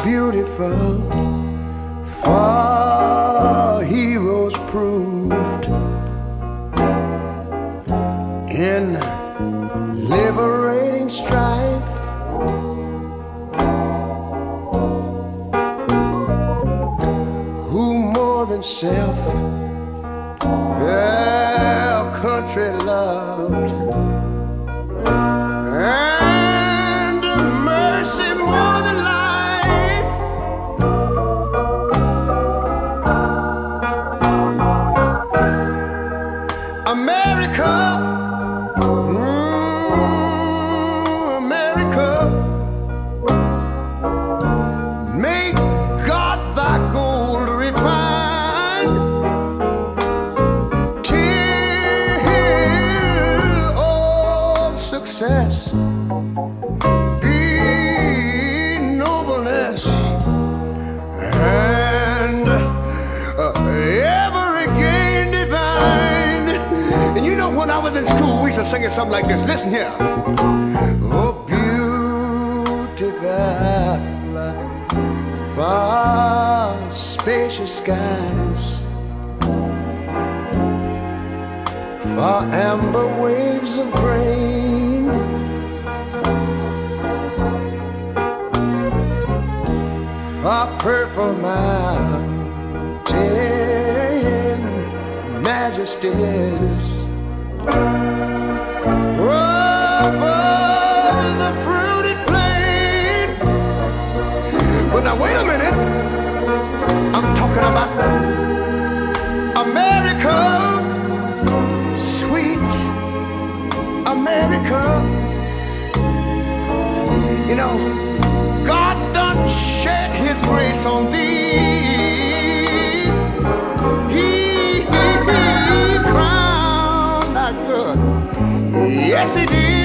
beautiful for heroes proved in liberating strife. Who more than self their country loved, and mercy more than life. America, America, make God thy gold refined, till all success be nobleness, and ever again divine. And you know, when I was in school, we used to sing something like this. Listen here. Oh, beautiful, far spacious skies, far amber waves of grain, far purple mountain majesties, above the fruited plain. But now wait a minute, I'm talking about America, sweet America. You know, God done shed his grace on thee. He crowned thy good. Yes, he did.